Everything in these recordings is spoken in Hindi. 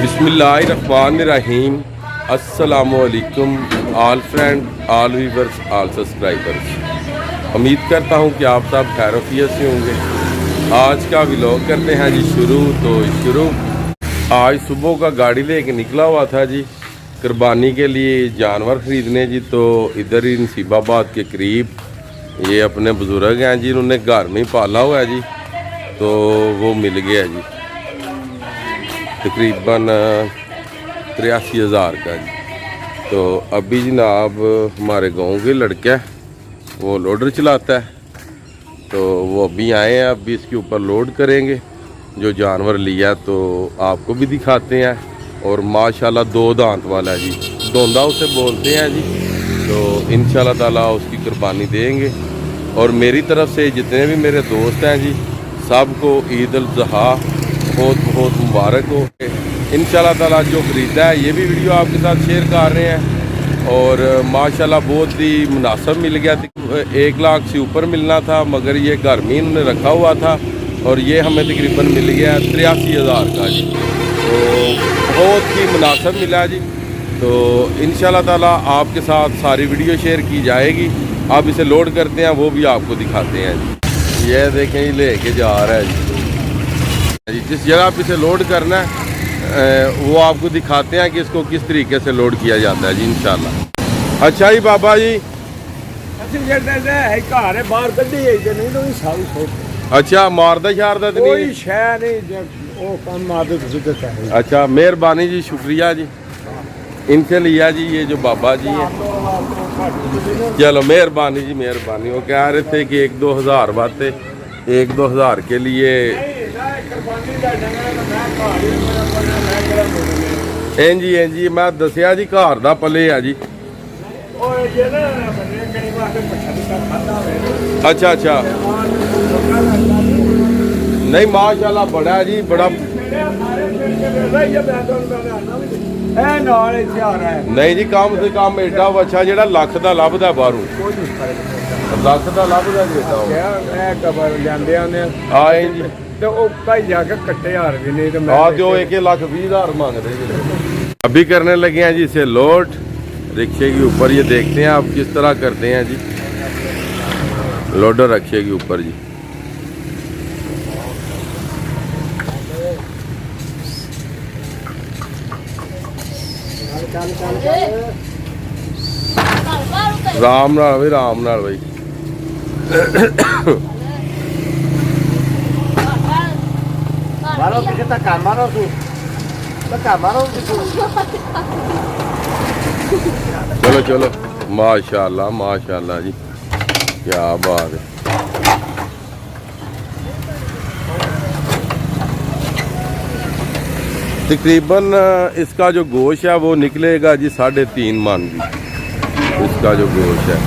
बिस्मिल्लाहिर्रहमानिर्रहीम। अस्सलामुअलैकुम all friend, all viewers, all subscribers. उम्मीद करता हूँ कि आप सब खैरियत से होंगे। आज का व्लॉग करते हैं जी शुरू। आज सुबह का गाड़ी लेके निकला हुआ था जी कुर्बानी के लिए जानवर ख़रीदने जी। तो इधर ही नसीबाबाद के करीब ये अपने बुज़ुर्ग हैं जी, इन्होंने घर में ही पाला हुआ है जी। तो वो मिल गया जी तकरीबन 83,000 का जी। तो अभी जनाब हमारे गांव के लड़का है, वो लोडर चलाता है, तो वो अभी आए हैं। अभी इसके ऊपर लोड करेंगे जो जानवर लिया, तो आपको भी दिखाते हैं। और माशाल्लाह 2 दांत वाला है जी, दोंदा उसे बोलते हैं जी। तो इंशाल्लाह ताला उसकी कुर्बानी देंगे। और मेरी तरफ से जितने भी मेरे दोस्त हैं जी, सबको ईद उल ज़ुहा बहुत बहुत मुबारक हो। इंशाल्लाह ताला जो ख़रीदा है ये भी वीडियो आपके साथ शेयर कर रहे हैं। और माशाल्लाह बहुत ही मुनासिब मिल गया था। 1 लाख से ऊपर मिलना था, मगर ये घर में इन्होंने रखा हुआ था और ये हमें तकरीबन मिल गया 83,000 का जी। तो बहुत ही मुनासिब मिला जी। तो इंशाल्लाह ताला आपके साथ सारी वीडियो शेयर की जाएगी। आप इसे लोड करते हैं, वो भी आपको दिखाते हैं जी। ये देखें ये लेके जा रहा है जी। जिस जगह आप इसे लोड करना है वो आपको दिखाते हैं कि इसको किस तरीके से लोड किया जाता है जी इंशाल्लाह। अच्छा जी बाबा जी, अच्छा मारदा शारदा तो नहीं। अच्छा मेहरबानी जी, शुक्रिया जी। इनसे लिया जी ये जो बाबा जी है। चलो मेहरबानी जी, मेहरबानी। वो कह रहे थे कि 1-2 हज़ार बातें, 1-2 हज़ार के लिए जी मैं दसिया जी घर दा पले है जी। अच्छा अच्छा, नहीं माशाल्लाह बड़ा है जी, बड़ा। नहीं जी कम से कम एडा अच्छा जो लख का लभदा बाहरों, लख का लभदा जी। तो 1,20,000 मांगते। अभी करने लगे हैं जी इसे लोड रिक्शे के ऊपर। ये देखते हैं आप किस तरह करते हैं जी लोडर रिक्शे के ऊपर जी। राम नाल भाई, राम नाल भाई। चलो चलो, माशाल्लाह माशाल्लाह जी, क्या बात है। तकरीबन इसका जो गोश्त है वो निकलेगा जी 3.5 मन की। इसका जो गोश्त है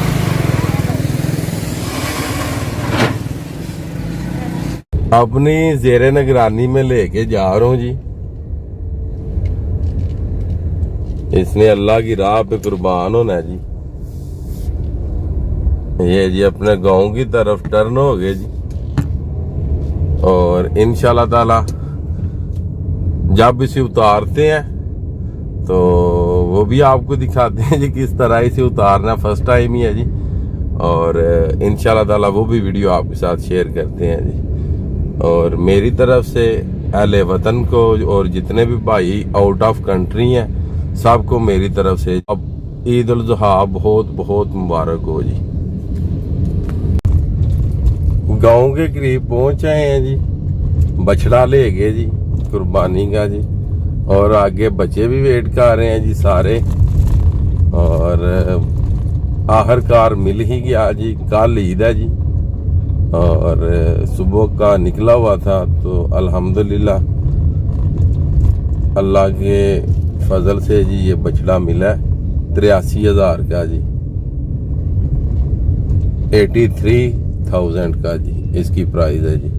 अपनी ज़ेरे निगरानी में लेके जा रहा हूँ जी। इसने अल्लाह की राह पे कुर्बान होना है जी। ये जी अपने गांव की तरफ टर्न हो गए जी। और इंशाल्लाह ताला जब इसे उतारते हैं तो वो भी आपको दिखाते हैं जी किस तरह इसे उतारना। फर्स्ट टाइम ही है जी। और इंशाल्लाह ताला वो भी वीडियो आपके साथ शेयर करते हैं जी। और मेरी तरफ से अहले वतन को और जितने भी भाई आउट ऑफ कंट्री हैं सबको मेरी तरफ से अब ईद उल ज़ुहा बहुत बहुत मुबारक हो जी। गांव के करीब पहुंच आए हैं जी। बछड़ा ले गए जी कुर्बानी का जी। और आगे बच्चे भी वेट कर रहे हैं जी सारे। और आखिरकार मिल ही गया जी। कल ईद है जी और सुबह का निकला हुआ था। तो अल्हम्दुलिल्लाह अल्लाह के फजल से जी ये बछड़ा मिला है 83,000 का जी। 83,000 का जी इसकी प्राइस है जी।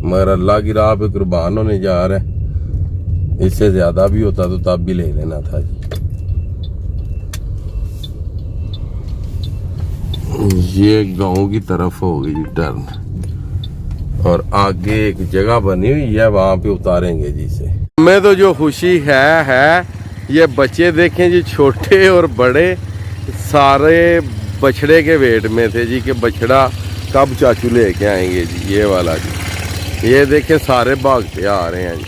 मगर अल्लाह की राह पे कुर्बान होने जा रहा है। इससे ज्यादा भी होता तो तब भी ले लेना था जी। ये गांव की तरफ हो गई टर्न और आगे एक जगह बनी हुई है, वहां पे उतारेंगे जी इसे। हमें तो जो खुशी है ये बच्चे देखें जी, छोटे और बड़े सारे बछड़े के वेट में थे जी कि बछड़ा कब चाचू लेके आएंगे जी। ये वाला जी, ये देखें सारे भागते आ रहे हैं जी।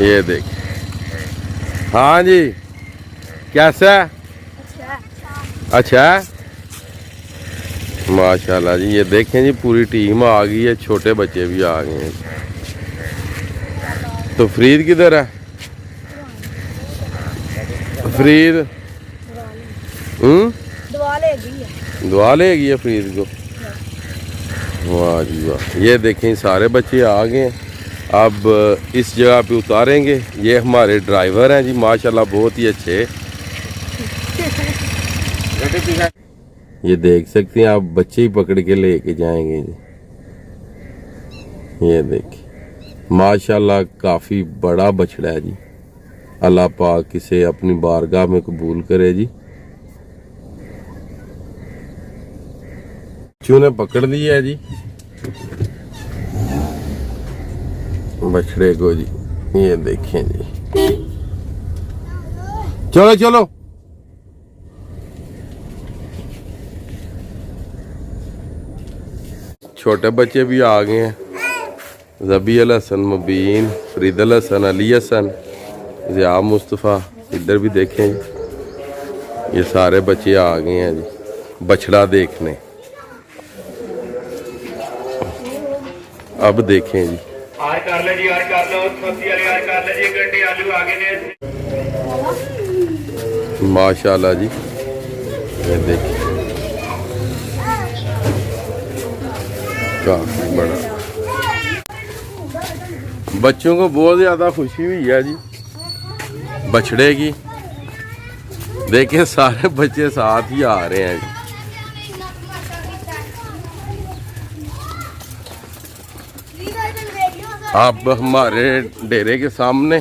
ये देखें, हाँ जी, कैसा है? अच्छा है, माशाल्लाह जी। ये देखें जी पूरी टीम आ गई है, छोटे बच्चे भी आ गए हैं। तो फरीद किधर है? फरीद दुआ लेगी है फरीद को। वाह जी वाह। ये देखें सारे बच्चे आ गए हैं। अब इस जगह पे उतारेंगे। ये हमारे ड्राइवर हैं जी, माशाल्लाह बहुत ही अच्छे। ये देख सकते हैं आप, बच्चे ही पकड़ के लेके जाएंगे जी। ये देखिए माशाल्लाह काफ़ी बड़ा बछड़ा है जी। अल्लाह पाक इसे अपनी बारगाह में कबूल करे जी। बच्चों ने पकड़ लिया है जी बछड़े को जी। ये देखें जी, चलो चलो। छोटे बच्चे भी आ गए हैं। ज़बी अल हसन, मुबीन, फरीद अल हसन, अली हसन, ज़िया मुस्तफ़ा, इधर भी देखें ये सारे बच्चे आ गए हैं जी बछड़ा देखने। अब देखें जी, आर कर ले जी, आर कर लो, सब्जी वाले आर कर ले जी, गंडे आलू आगे ने। माशाल्लाह जी। ये देखिए काफी बड़ा। बच्चों को बहुत ज्यादा खुशी हुई है जी बछड़े की। देखें सारे बच्चे साथ ही आ रहे हैं जी। अब हमारे डेरे के सामने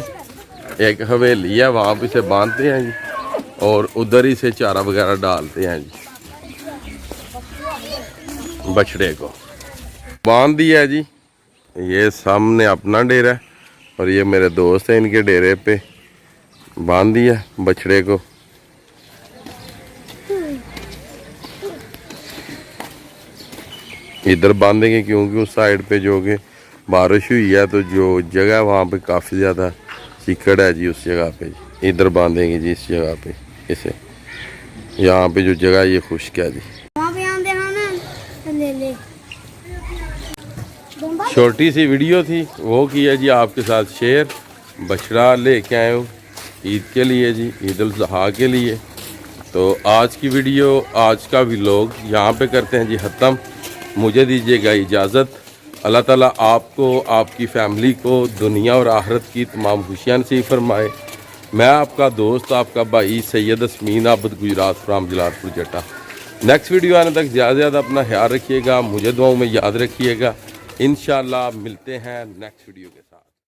एक हवेली है, वहाँ पे से बांधते हैं जी और उधर ही से चारा वगैरह डालते हैं जी। बछड़े को बांध दिया है जी। ये सामने अपना डेरा है और ये मेरे दोस्त हैं, इनके डेरे पे बांध दिया बछड़े को। इधर बांधेंगे क्योंकि उस साइड पे जो कि बारिश हुई है तो जो जगह वहाँ पे काफ़ी ज़्यादा चिकड़ है जी। उस जगह पे इधर बांधेंगे जी, इस जगह पे इसे। यहाँ पे जो जगह ये खुश्क है जी। छोटी सी वीडियो थी वो की है जी आपके साथ शेयर। बछड़ा लेके आए हूँ ईद के लिए जी, ईद उल ज़ुहा के लिए। तो आज की वीडियो, आज का व्लॉग यहाँ पे करते हैं जी ख़त्म। मुझे दीजिएगा इजाज़त। अल्लाह ताला आपको, आपकी फैमिली को दुनिया और आखिरत की तमाम खुशियाँ नसीब फरमाए। मैं आपका दोस्त, आपका भाई सैयद असमीन आबद, गुजरात फ्राम जलालपुर जटा। नेक्स्ट वीडियो आने तक ज़्यादा से ज़्यादा अपना ख्याल रखिएगा, मुझे दुआओं में याद रखिएगा। इंशाल्लाह मिलते हैं नेक्स्ट वीडियो के साथ।